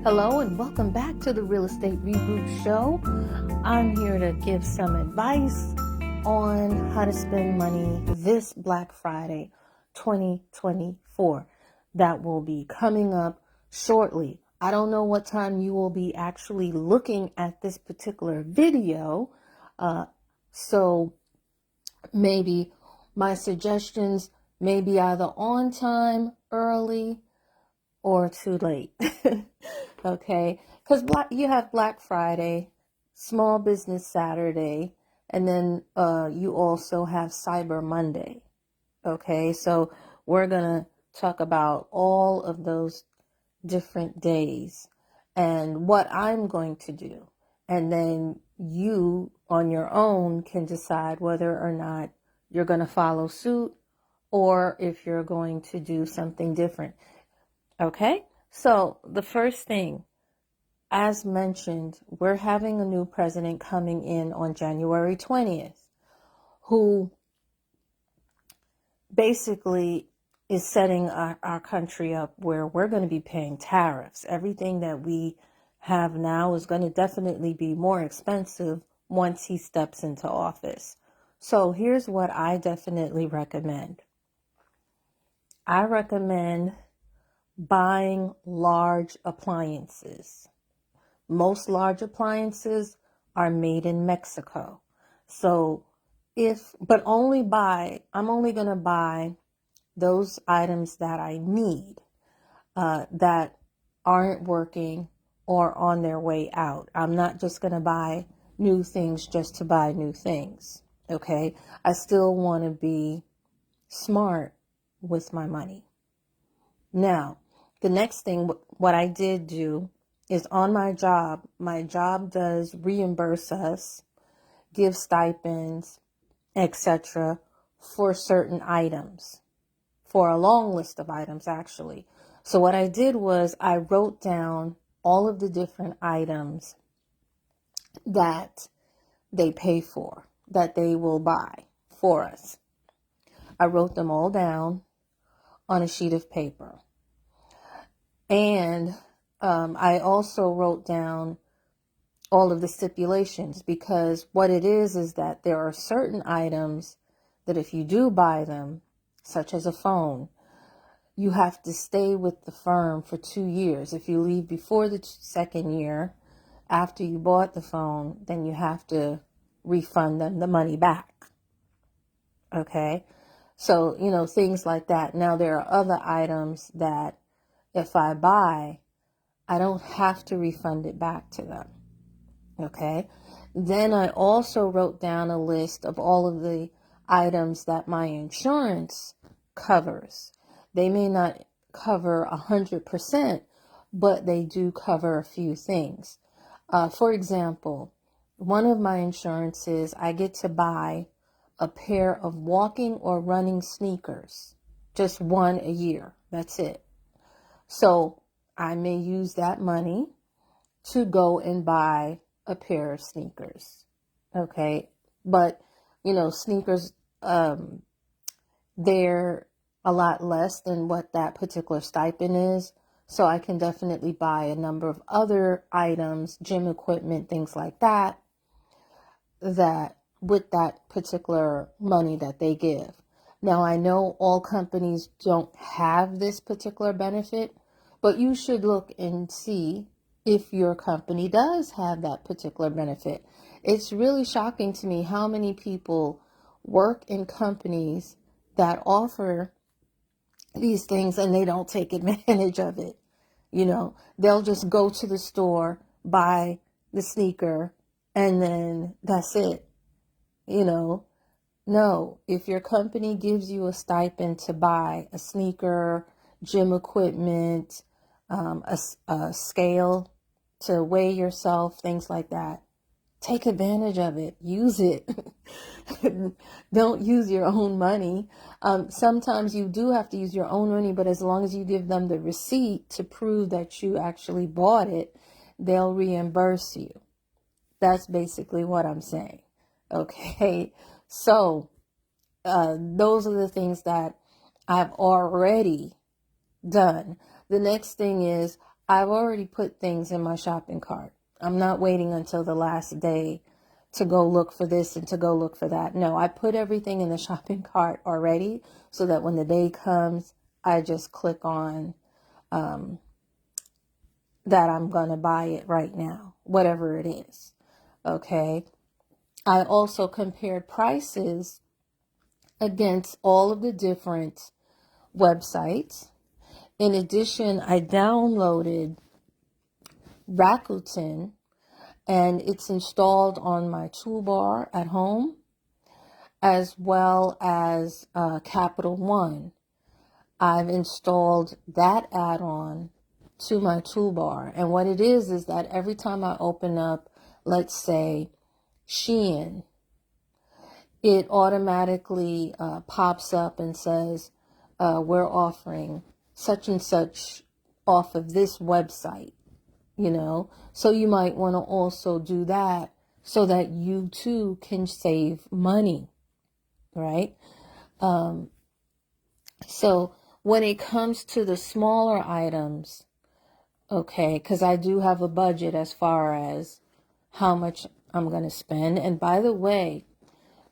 Hello and welcome back to the Real Estate Reboot Show. I'm here to give some advice on how to spend money this Black Friday 2024 that will be coming up shortly. I don't know what time you will be actually looking at this particular video, so maybe my suggestions may be either on time, early, or too late. Okay, because you have Black Friday, Small Business Saturday, and then you also have Cyber Monday. Okay, so we're gonna talk about all of those different days and what I'm going to do, and then you on your own can decide whether or not you're going to follow suit or if you're going to do something different. Okay, so the first thing, as mentioned, we're having a new president coming in on January 20th, who basically is setting our country up where we're going to be paying tariffs. Everything that we have now is going to definitely be more expensive once he steps into office. So here's what I definitely recommend. I recommend buying large appliances. Most large appliances are made in Mexico. So I'm only going to buy those items that I need, that aren't working or on their way out. I'm not just going to buy new things just to buy new things. Okay. I still want to be smart with my money. Now, the next thing, what I did do is on my job does reimburse us, give stipends, etc. for certain items, for a long list of items actually. So what I did was I wrote down all of the different items that they pay for, that they will buy for us. I wrote them all down on a sheet of paper. And I also wrote down all of the stipulations, because what it is that there are certain items that if you do buy them, such as a phone, you have to stay with the firm for 2 years. If you leave before the second year, after you bought the phone, then you have to refund them the money back. Okay? So, things like that. Now, there are other items that if I buy, I don't have to refund it back to them. Okay. Then I also wrote down a list of all of the items that my insurance covers. They may not cover 100%, but they do cover a few things. For example, one of my insurances, I get to buy a pair of walking or running sneakers, just one a year. That's it. So I may use that money to go and buy a pair of sneakers. Okay. But, sneakers, they're a lot less than what that particular stipend is. So I can definitely buy a number of other items, gym equipment, things like that, that with that particular money that they give. Now, I know all companies don't have this particular benefit, but you should look and see if your company does have that particular benefit. It's really shocking to me how many people work in companies that offer these things and they don't take advantage of it. They'll just go to the store, buy the sneaker, and then that's it. No, if your company gives you a stipend to buy a sneaker, gym equipment, a scale to weigh yourself, things like that, take advantage of it. Use it. Don't use your own money. Sometimes you do have to use your own money, but as long as you give them the receipt to prove that you actually bought it, they'll reimburse you. That's basically what I'm saying. Okay. So, those are the things that I've already done. The next thing is I've already put things in my shopping cart. I'm not waiting until the last day to go look for this and to go look for that. No, I put everything in the shopping cart already so that when the day comes, I just click on that I'm going to buy it right now, whatever it is. Okay. I also compared prices against all of the different websites. In addition, I downloaded Rakuten, and it's installed on my toolbar at home, as well as Capital One. I've installed that add-on to my toolbar. And what it is that every time I open up, let's say, Shein, it automatically pops up and says, we're offering such and such off of this website, So you might want to also do that so that you too can save money, right? So when it comes to the smaller items, okay, because I do have a budget as far as how much I'm going to spend. And by the way,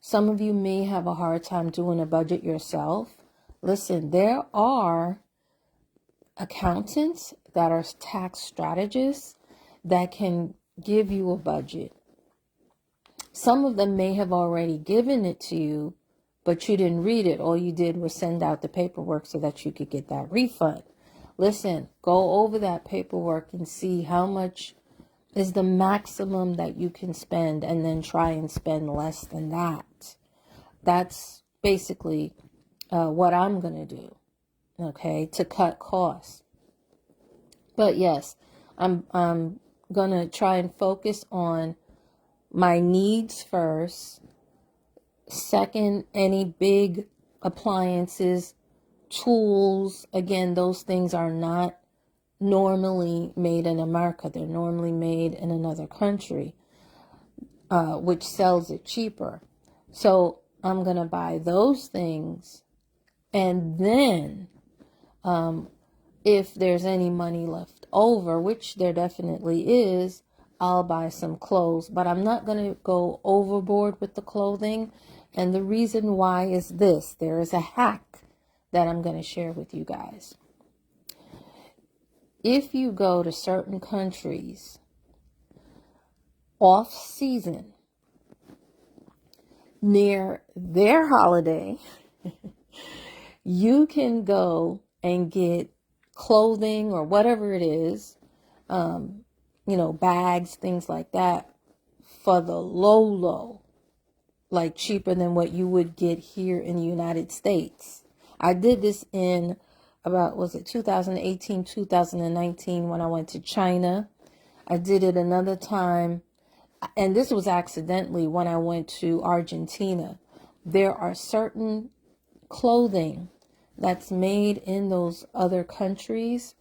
some of you may have a hard time doing a budget yourself. Listen, there are accountants that are tax strategists that can give you a budget. Some of them may have already given it to you, but you didn't read it. All you did was send out the paperwork so that you could get that refund. Listen, go over that paperwork and see how much is the maximum that you can spend, and then try and spend less than that. That's basically what I'm going to do, okay, to cut costs. But yes, I'm going to try and focus on my needs first. Second, any big appliances, tools, again, those things are not normally made in America. They're normally made in another country, which sells it cheaper. So I'm going to buy those things. And then if there's any money left over, which there definitely is, I'll buy some clothes. But I'm not going to go overboard with the clothing. And the reason why is this. There is a hack that I'm going to share with you guys. If you go to certain countries off season near their holiday, you can go and get clothing or whatever it is, bags, things like that, for the low, like cheaper than what you would get here in the United States. I did this in about, 2018, 2019 when I went to China. I did it another time, and this was accidentally when I went to Argentina. There are certain clothing that's made in those other countries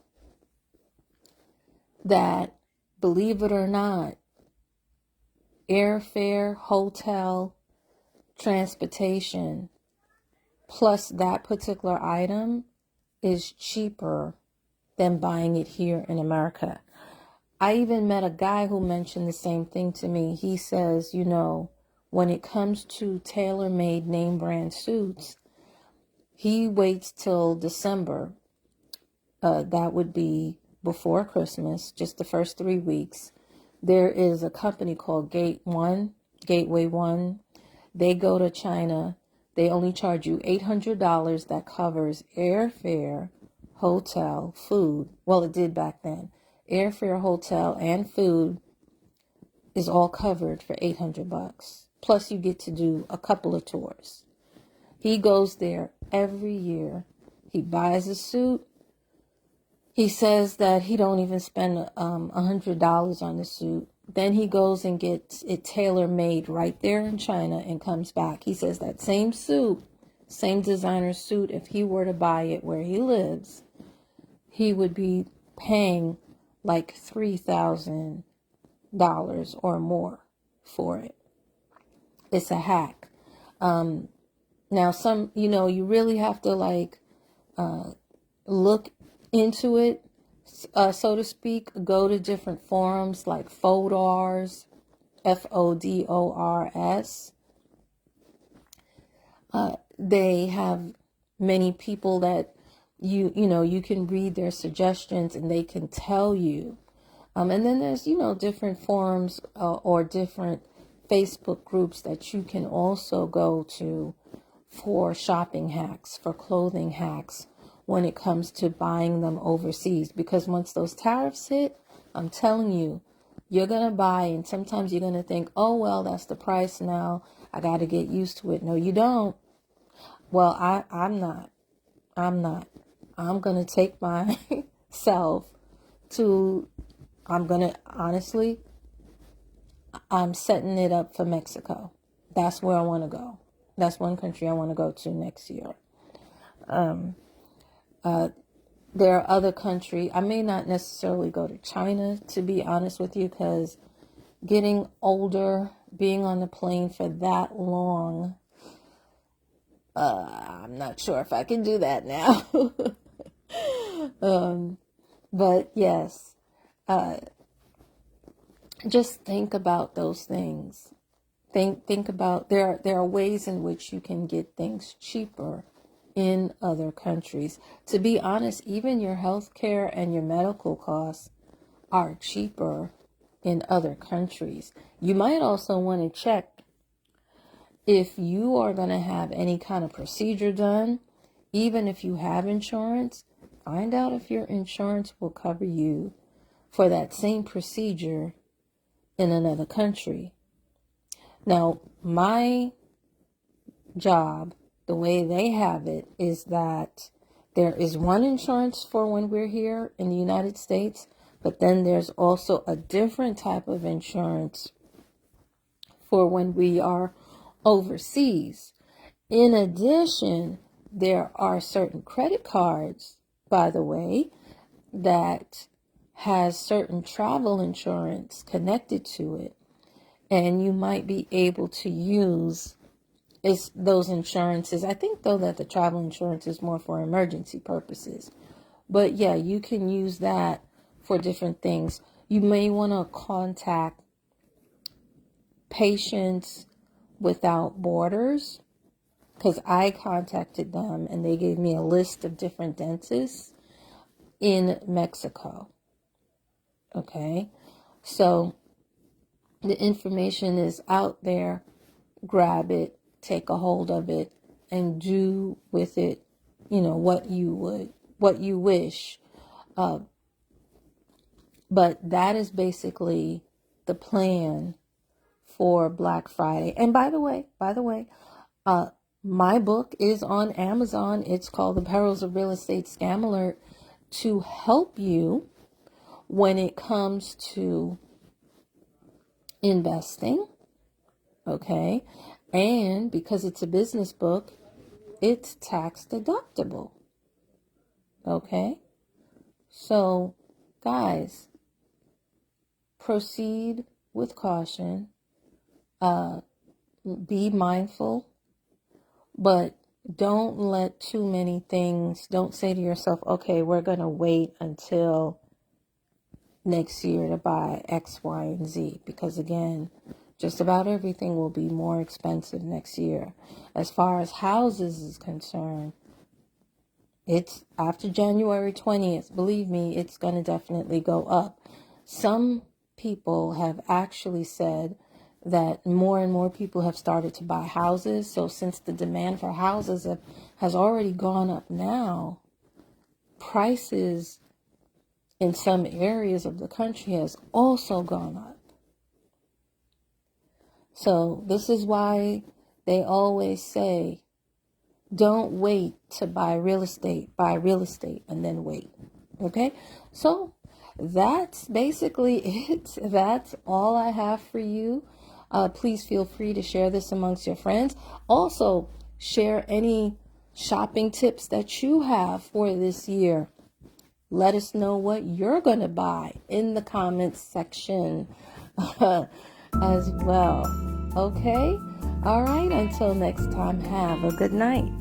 that, believe it or not, airfare, hotel, transportation, plus that particular item is cheaper than buying it here in America. I even met a guy who mentioned the same thing to me. He says, when it comes to tailor-made name brand suits, he waits till December. That would be before Christmas, just the first 3 weeks. There is a company called Gateway One. They go to China. They only charge you $800 that covers airfare, hotel, food. Well, it did back then. Airfare, hotel, and food is all covered for $800. Plus, you get to do a couple of tours. He goes there every year. He buys a suit. He says that he don't even spend $100 on the suit. Then he goes and gets it tailor-made right there in China and comes back. He says that same suit, same designer suit, if he were to buy it where he lives, he would be paying like $3,000 or more for it. It's a hack. Now, you really have to look into it. so to speak, go to different forums like Fodors, Fodors. They have many people that you can read their suggestions and they can tell you. And then there's, different forums or different Facebook groups that you can also go to for shopping hacks, for clothing hacks when it comes to buying them overseas. Because once those tariffs hit, I'm telling you, you're going to buy, and sometimes you're going to think, oh, well, that's the price now. I got to get used to it. No, you don't. Well, I'm not. I'm going to take myself to, honestly, I'm setting it up for Mexico. That's where I want to go. That's one country I want to go to next year. There are other countries. I may not necessarily go to China, to be honest with you, because getting older, being on the plane for that long, I'm not sure if I can do that now. But yes, just think about those things. Think about there are ways in which you can get things cheaper in other countries. To be honest, even your health care and your medical costs are cheaper in other countries. You might also want to check if you are going to have any kind of procedure done. Even if you have insurance, find out if your insurance will cover you for that same procedure in another country. Now, my job, the way they have it, is that there is one insurance for when we're here in the United States, but then there's also a different type of insurance for when we are overseas. In addition, there are certain credit cards, by the way, that has certain travel insurance connected to it. And you might be able to use those insurances. I think, though, that the travel insurance is more for emergency purposes. But yeah, you can use that for different things. You may want to contact Patients Without Borders, because I contacted them and they gave me a list of different dentists in Mexico. Okay, so the information is out there. Grab it, take a hold of it, and do with it, what you wish. But that is basically the plan for Black Friday. And by the way, my book is on Amazon. It's called The Perils of Real Estate Scam Alert, to help you when it comes to investing. Okay. And because it's a business book, it's tax deductible. Okay. So, guys, proceed with caution. Be mindful, but don't let too many things, don't say to yourself, okay, we're going to wait until next year to buy X, Y, and Z, because again, just about everything will be more expensive next year. As far as houses is concerned, it's after January 20th. Believe me, it's going to definitely go up. Some people have actually said that more and more people have started to buy houses. So since the demand for houses has already gone up now, prices in some areas of the country has also gone up. So this is why they always say, don't wait to buy real estate and then wait. Okay? So that's basically it. That's all I have for you. Please feel free to share this amongst your friends. Also, share any shopping tips that you have for this year. Let us know what you're going to buy in the comments section as well. Okay? All right. Until next time, have a good night.